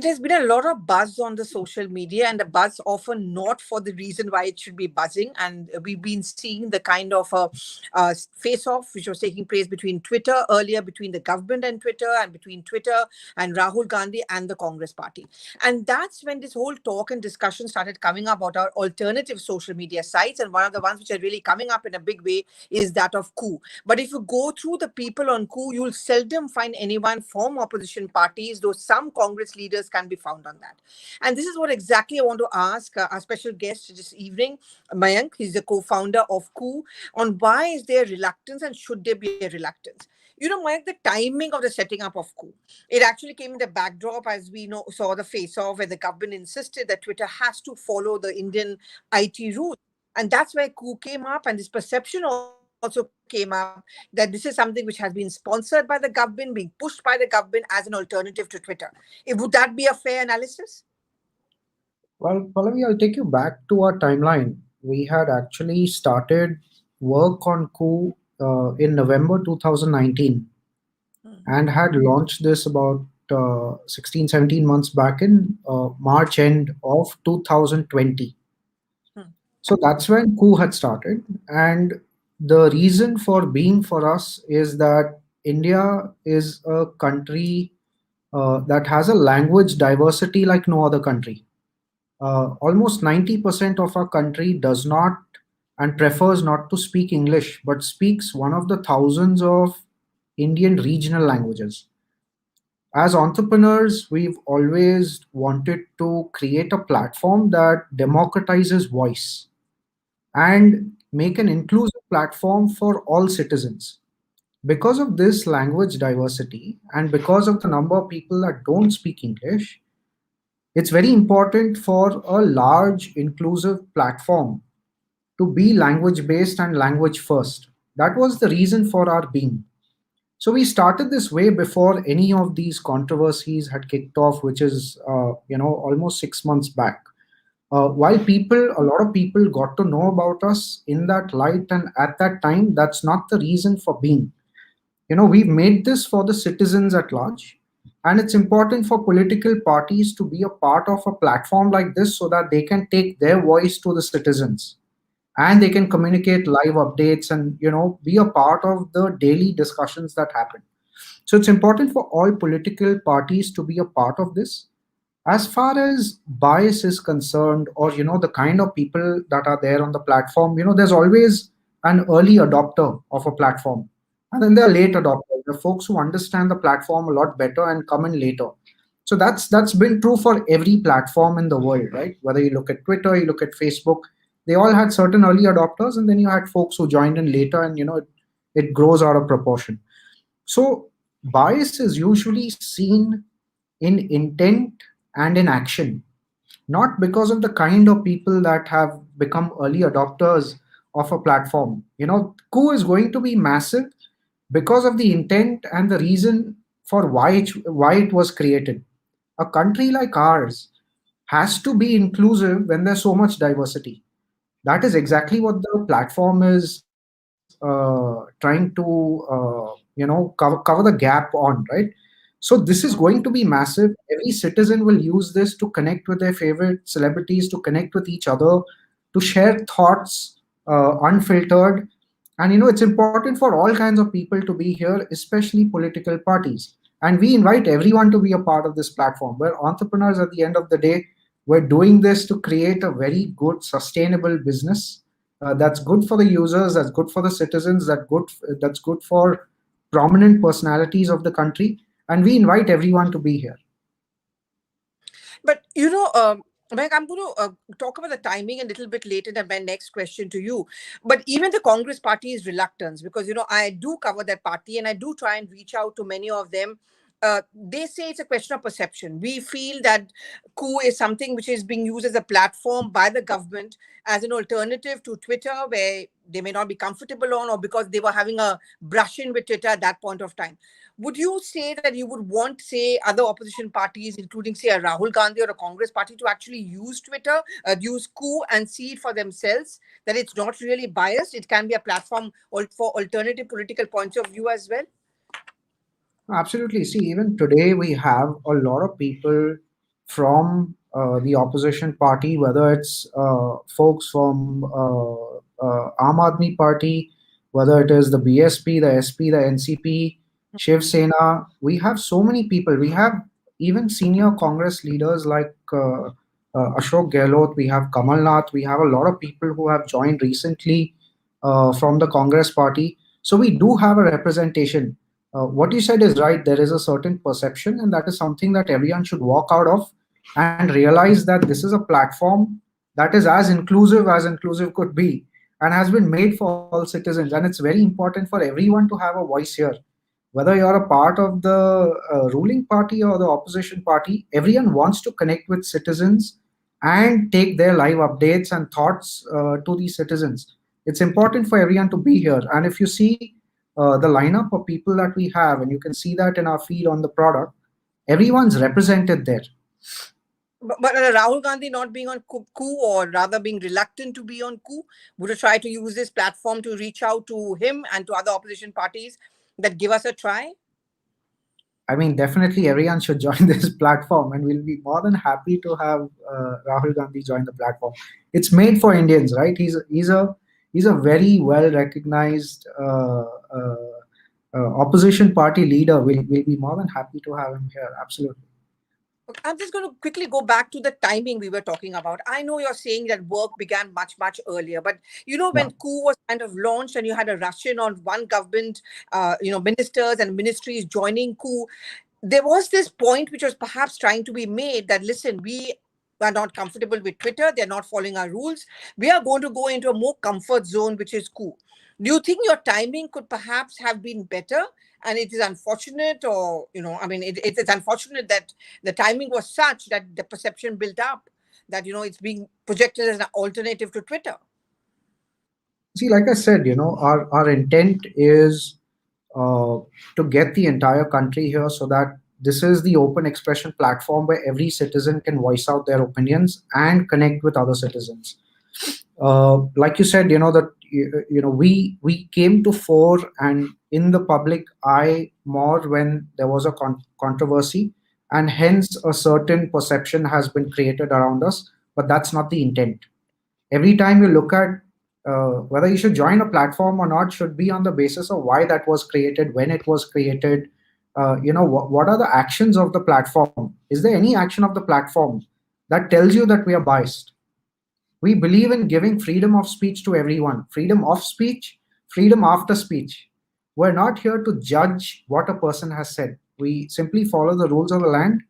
has been a lot of buzz on the social media, and the buzz often not for the reason why it should be buzzing. And we've been seeing the kind of face-off which was taking place between Twitter earlier, between the government and Twitter, and between Twitter and Rahul Gandhi and the Congress Party. And that's when this whole talk and discussion started coming up about our alternative social media sites. And one of the ones which are really coming up in a big way is that of Coup. But if you go through the people on Coup, you'll seldom find anyone from opposition parties, though some Congress leaders can be found on that. And this is what exactly I want to ask our special guest this evening, Mayank. He's the co-founder of Coup, on why is there reluctance and should there be a reluctance. Mayank, the timing of the setting up of Coup, it actually came in the backdrop, as we know, saw the face-off where the government insisted that Twitter has to follow the Indian IT rules. And that's where Coup came up, and this perception also came up that this is something which has been sponsored by the government, being pushed by the government as an alternative to Twitter. Would that be a fair analysis? Well, Pallavi, I'll take you back to our timeline. We had actually started work on Coup in November 2019 and had launched this about 16, 17 months back in March end of 2020. So that's when Coup had started. And the reason for being for us is that India is a country that has a language diversity like no other country. Almost 90% of our country does not and prefers not to speak English, but speaks one of the thousands of Indian regional languages. As entrepreneurs, we've always wanted to create a platform that democratizes voice and make an inclusive platform for all citizens. Because of this language diversity and because of the number of people that don't speak English, it's very important for a large inclusive platform to be language based and language first. That was the reason for our being. So we started this way before any of these controversies had kicked off, which is almost 6 months back. While a lot of people got to know about us in that light, and at that time, that's not the reason for being. We've made this for the citizens at large, and it's important for political parties to be a part of a platform like this so that they can take their voice to the citizens and they can communicate live updates and be a part of the daily discussions that happen. So it's important for all political parties to be a part of this. As far as bias is concerned, or the kind of people that are there on the platform, there's always an early adopter of a platform, and then there are late adopters, the folks who understand the platform a lot better and come in later. So that's been true for every platform in the world, right? Whether you look at Twitter, you look at Facebook, they all had certain early adopters, and then you had folks who joined in later, and it grows out of proportion. So bias is usually seen in intent and in action, not because of the kind of people that have become early adopters of a platform. Coup is going to be massive because of the intent and the reason for why it was created. A country like ours has to be inclusive when there's so much diversity. That is exactly what the platform is trying to cover the gap on, right? So this is going to be massive. Every citizen will use this to connect with their favorite celebrities, to connect with each other, to share thoughts unfiltered. And it's important for all kinds of people to be here, especially political parties. And we invite everyone to be a part of this platform. We're entrepreneurs at the end of the day. We're doing this to create a very good, sustainable business that's good for the users, that's good for the citizens, that's good for prominent personalities of the country. And we invite everyone to be here. But Mike, I'm going to talk about the timing a little bit later than my next question to you. But even the Congress party is reluctant because, I do cover that party and I do try and reach out to many of them. They say it's a question of perception. We feel that Coup is something which is being used as a platform by the government as an alternative to Twitter, where they may not be comfortable on, or because they were having a brush in with Twitter at that point of time. Would you say that you would want, say, other opposition parties, including, say, a Rahul Gandhi or a Congress party, to actually use Twitter, use Coup and see it for themselves, that it's not really biased? It can be a platform for alternative political points of view as well? Absolutely. See, even today we have a lot of people from the opposition party, whether it's folks from Aam Aadmi Party, whether it is the BSP, the SP, the NCP, Shiv Sena. We have so many people. We have even senior Congress leaders like Ashok Gehlot. We have Kamal Nath. We have a lot of people who have joined recently from the Congress party. So we do have a representation. What you said is right. There is a certain perception, and that is something that everyone should walk out of and realize that this is a platform that is as inclusive could be, and has been made for all citizens. And it's very important for everyone to have a voice here. Whether you're a part of the ruling party or the opposition party, everyone wants to connect with citizens and take their live updates and thoughts to the citizens. It's important for everyone to be here. And if you see the lineup of people that we have, and you can see that in our feed on the product, everyone's represented there. But Rahul Gandhi not being on coup, or rather being reluctant to be on coup, would you try to use this platform to reach out to him and to other opposition parties that give us a try? I mean, definitely everyone should join this platform, and we'll be more than happy to have Rahul Gandhi join the platform. It's made for Indians, right? He's a very well recognized opposition party leader. We'll be more than happy to have him here. Absolutely. I'm just going to quickly go back to the timing we were talking about. I know you're saying that work began much, much earlier, but when Yeah. coup was kind of launched and you had a Russian on one government, ministers and ministries joining coup, there was this point which was perhaps trying to be made that, listen, we are not comfortable with Twitter. They're not following our rules. We are going to go into a more comfort zone, which is coup. Do you think your timing could perhaps have been better? And it is unfortunate, or, it's unfortunate that the timing was such that the perception built up that, it's being projected as an alternative to Twitter. See, like I said, our intent is to get the entire country here, so that this is the open expression platform where every citizen can voice out their opinions and connect with other citizens. Like you said, that we came to fore and in the public eye more when there was a controversy, and hence a certain perception has been created around us. But that's not the intent. Every time you look at whether you should join a platform or not should be on the basis of why that was created, when it was created. What are the actions of the platform? Is there any action of the platform that tells you that we are biased? We believe in giving freedom of speech to everyone, freedom of speech, freedom after speech. We're not here to judge what a person has said. We simply follow the rules of the land.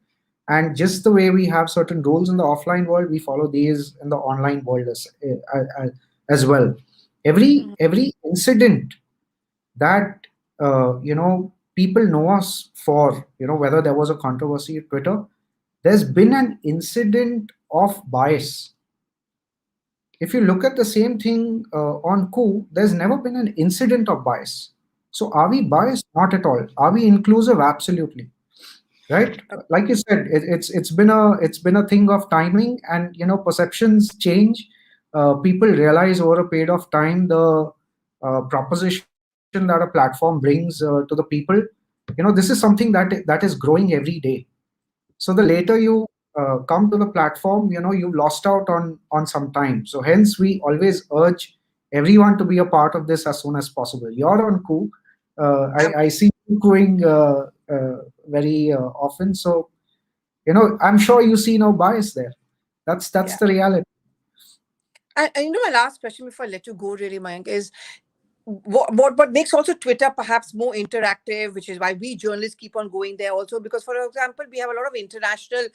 And just the way we have certain rules in the offline world, we follow these in the online world as well. Every incident that people know us for, whether there was a controversy at Twitter, there's been an incident of bias. If you look at the same thing on coup, there's never been an incident of bias. So are we biased? Not at all. Are we inclusive? Absolutely. Right? Like you said, it's been a thing of timing, and perceptions change. People realize over a period of time the proposition that a platform brings to the people. This is something that is growing every day. So the later you come to the platform, you've lost out on some time. So hence we always urge everyone to be a part of this as soon as possible. You're on coup. I see you cooing very often. So I'm sure you see no bias there. That's the reality. And my last question before I let you go, really, Mayank, is what makes also Twitter perhaps more interactive, which is why we journalists keep on going there also, because, for example, we have a lot of international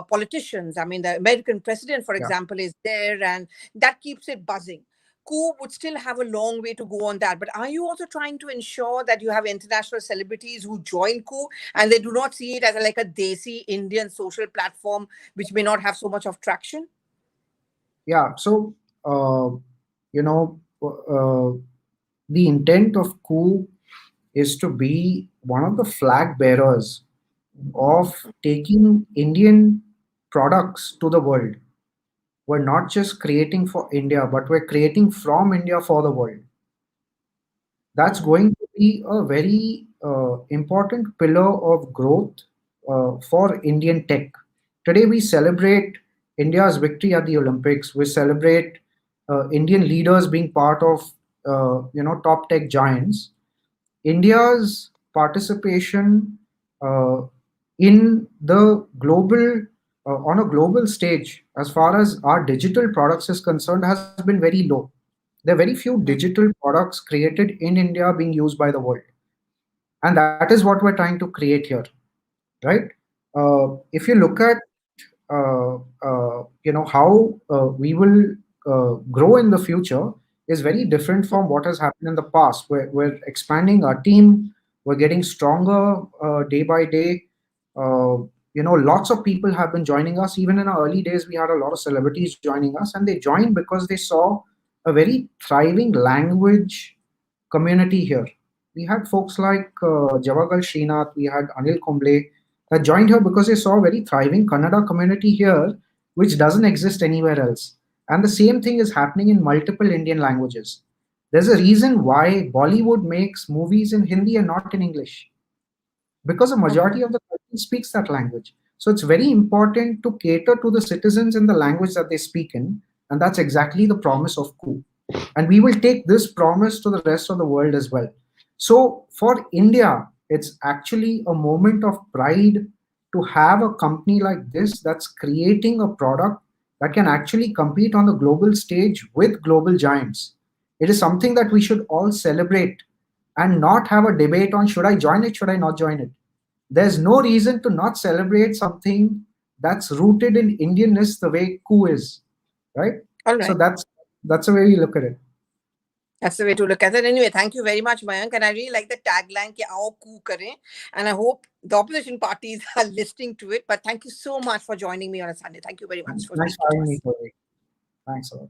politicians. I mean, the American president, for example, is there, and that keeps it buzzing. Coup would still have a long way to go on that. But are you also trying to ensure that you have international celebrities who join Coup and they do not see it as like a desi Indian social platform, which may not have so much of traction? Yeah. So, the intent of Coup is to be one of the flag bearers of taking Indian products to the world. We're not just creating for India, but we're creating from India for the world. That's going to be a very important pillar of growth for Indian tech. Today we celebrate India's victory at the Olympics. We celebrate Indian leaders being part of top tech giants. India's participation uh, in the global on a global stage, as far as our digital products is concerned, has been very low. There are very few digital products created in India being used by the world, and that is what we're trying to create here, right? If you look at how we will grow in the future is very different from what has happened in the past. We're expanding our team, we're getting stronger day by day. Lots of people have been joining us. Even in our early days, we had a lot of celebrities joining us, and they joined because they saw a very thriving language community here. We had folks like Javagal Srinath, we had Anil Kumble that joined here because they saw a very thriving Kannada community here, which doesn't exist anywhere else. And the same thing is happening in multiple Indian languages. There's a reason why Bollywood makes movies in Hindi and not in English, because a majority of the country speaks that language. So it's very important to cater to the citizens in the language that they speak in, and that's exactly the promise of KU. And we will take this promise to the rest of the world as well. So for India, it's actually a moment of pride to have a company like this that's creating a product that can actually compete on the global stage with global giants. It is something that we should all celebrate and not have a debate on should I join it, should I not join it. There's no reason to not celebrate something that's rooted in Indianness the way KU is, right? All right. So that's the way we look at it. That's the way to look at it. Anyway, thank you very much, Mayank. And I really like the tagline, ki aao KU kare. And I hope the opposition parties are listening to it. But thank you so much for joining me on a Sunday. Thank you very much for Thanks speaking for to having us. me, Corey. Thanks a lot.